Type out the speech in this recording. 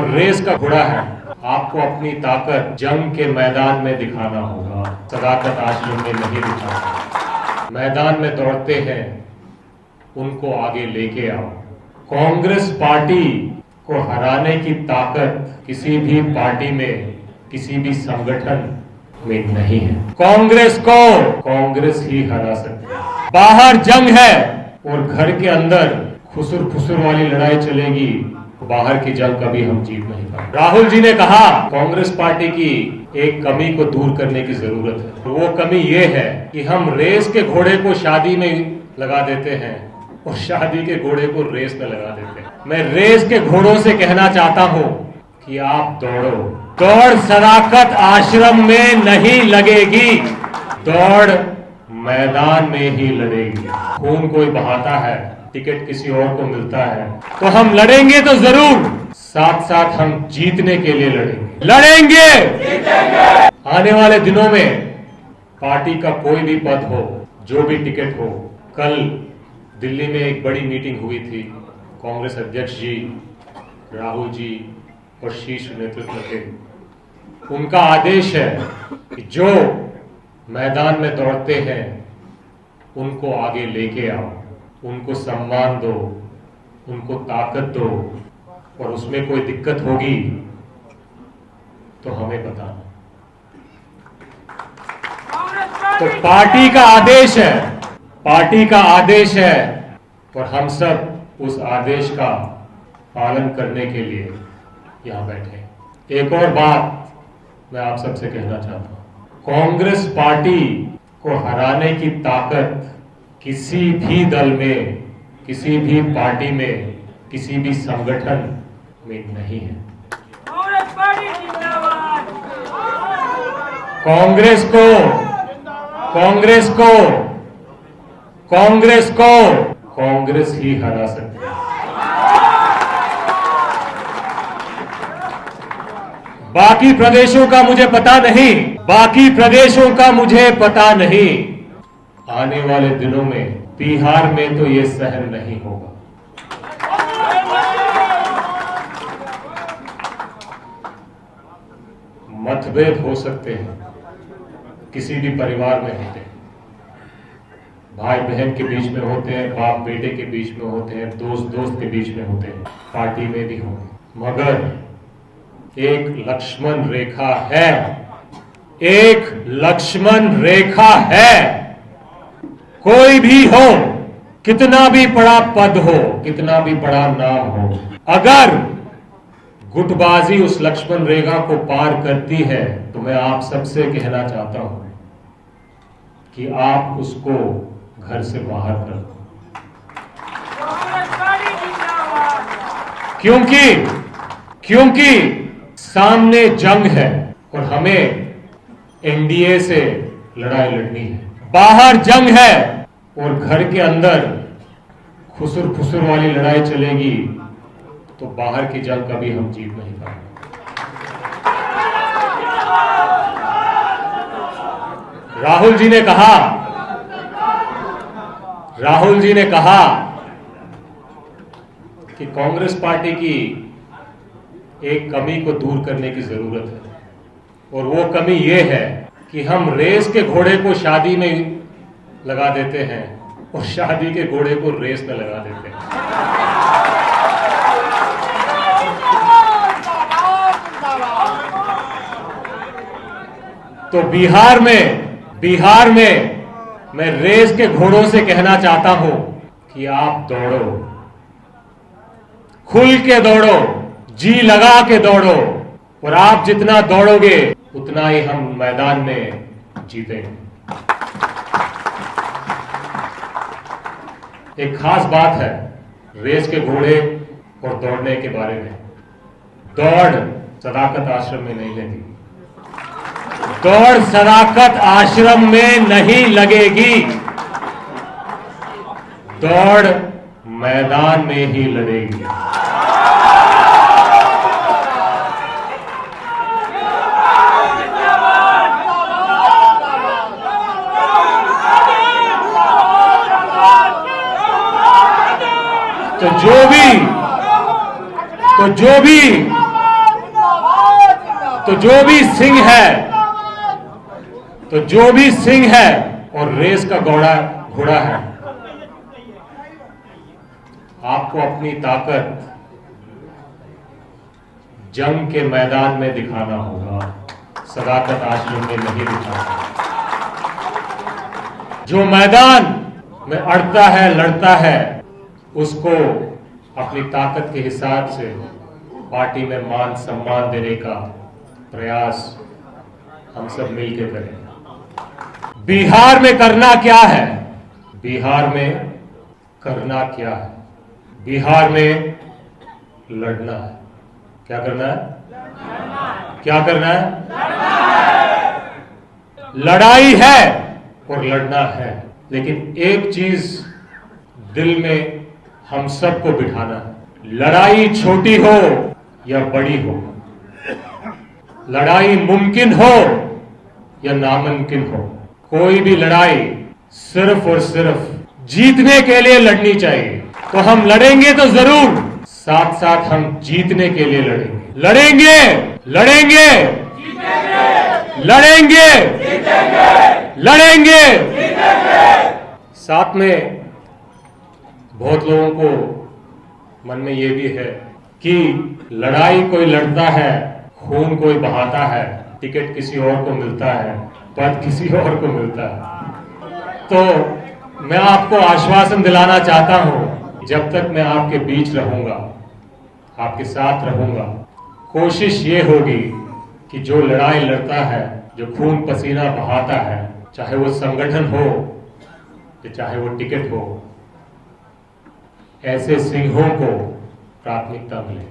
और रेस का घोड़ा है। आपको अपनी ताकत जंग के मैदान में दिखाना होगा, सदाकत आश्रम में नहीं दिखाना। मैदान में दौड़ते हैं, उनको आगे लेके आओ। कांग्रेस पार्टी को हराने की ताकत किसी भी पार्टी में, किसी भी संगठन में नहीं है। कांग्रेस को कांग्रेस ही हरा सकती है। बाहर जंग है और घर के अंदर खुसुर फुसुर वाली लड़ाई चलेगी, बाहर की जंग कभी हम जीत नहीं पाएंगे। राहुल जी ने कहा कांग्रेस पार्टी की एक कमी को दूर करने की जरूरत है। वो कमी ये है कि हम रेस के घोड़े को शादी में लगा देते हैं और शादी के घोड़े को रेस में लगा देते हैं। मैं रेस के घोड़ों से कहना चाहता हूं कि आप दौड़ो। दौड़ सदाकत आश्रम में नहीं लगेगी, दौड़ मैदान में ही लड़ेगी। खून कोई बहाता है, टिकट किसी और को मिलता है, तो हम लड़ेंगे तो जरूर, साथ साथ हम जीतने के लिए लड़ेंगे। आने वाले दिनों में पार्टी का कोई भी पद हो, जो भी टिकट हो। कल दिल्ली में एक बड़ी मीटिंग हुई थी, कांग्रेस अध्यक्ष जी, राहुल जी और शीर्ष नेतृत्व के। उनका आदेश है कि जो मैदान में दौड़ते हैं उनको आगे लेके आओ, उनको सम्मान दो, उनको ताकत दो, और उसमें कोई दिक्कत होगी तो हमें बताना। तो पार्टी का आदेश है, पार्टी का आदेश है और हम सब उस आदेश का पालन करने के लिए यहां बैठे। एक और बात मैं आप सबसे कहना चाहता हूं, कांग्रेस पार्टी को हराने की ताकत किसी भी दल में, किसी भी पार्टी में, किसी भी संगठन में नहीं है। कांग्रेस को कांग्रेस ही हरा सकती है। बाकी प्रदेशों का मुझे पता नहीं, बाकी प्रदेशों का मुझे पता नहीं। आने वाले दिनों में बिहार में तो ये सहन नहीं होगा। मतभेद हो सकते हैं, किसी भी परिवार में होते हैं, भाई बहन के बीच में होते हैं, बाप बेटे के बीच में होते हैं, दोस्त दोस्त के बीच में होते हैं, पार्टी में भी होते हैं। मगर एक लक्ष्मण रेखा है, एक लक्ष्मण रेखा है। कोई भी हो, कितना भी बड़ा पद हो, कितना भी बड़ा नाम हो, अगर गुटबाजी उस लक्ष्मण रेखा को पार करती है तो मैं आप सबसे कहना चाहता हूं कि आप उसको घर से बाहर कर दो। क्योंकि सामने जंग है और हमें एनडीए से लड़ाई लड़नी है। बाहर जंग है और घर के अंदर खुसुर फुसुर वाली लड़ाई चलेगी, तो बाहर की जंग कभी हम जीत नहीं पाएंगे। राहुल जी ने कहा कि कांग्रेस पार्टी की एक कमी को दूर करने की जरूरत है और वो कमी ये है कि हम रेस के घोड़े को शादी में लगा देते हैं और शादी के घोड़े को रेस में लगा देते हैं। तो बिहार में मैं रेस के घोड़ों से कहना चाहता हूं कि आप दौड़ो, खुल के दौड़ो, जी लगा के दौड़ो, और आप जितना दौड़ोगे उतना ही हम मैदान में जीतेंगे। एक खास बात है रेस के घोड़े और दौड़ने के बारे में। दौड़ सदाकत आश्रम में नहीं लगेगी, दौड़ सदाकत आश्रम में नहीं लगेगी, दौड़ मैदान में ही लड़ेगी। तो जो भी तो जो भी सिंह है और रेस का घोड़ा है, आपको अपनी ताकत जंग के मैदान में दिखाना होगा, सदाकत आश्रम में नहीं दिखाना। जो मैदान में अड़ता है, लड़ता है, उसको अपनी ताकत के हिसाब से पार्टी में मान सम्मान देने का प्रयास हम सब मिलकर करें। बिहार में करना क्या है? बिहार में करना क्या है? बिहार में लड़ना है। क्या करना है? क्या करना है? लड़ाई है और लड़ना है। लेकिन एक चीज दिल में हम सबको बिठाना है, लड़ाई छोटी हो या बड़ी हो, लड़ाई मुमकिन हो या नामुमकिन हो, कोई भी लड़ाई सिर्फ और सिर्फ जीतने के लिए लड़नी चाहिए। तो हम लड़ेंगे तो जरूर, साथ साथ हम जीतने के लिए लड़ेंगे, लड़ेंगे, लड़ेंगे, लड़ेंगे, लड़ेंगे। साथ में बहुत लोगों को मन में ये भी है कि लड़ाई कोई लड़ता है, खून कोई बहाता है, टिकट किसी और को मिलता है, पद किसी और को मिलता है। तो मैं आपको आश्वासन दिलाना चाहता हूं, जब तक मैं आपके बीच रहूंगा, आपके साथ रहूंगा, कोशिश ये होगी कि जो लड़ाई लड़ता है, जो खून पसीना बहाता है, चाहे वो संगठन हो या चाहे वो टिकट हो, ऐसे सिंहों को प्राथमिकता मिले।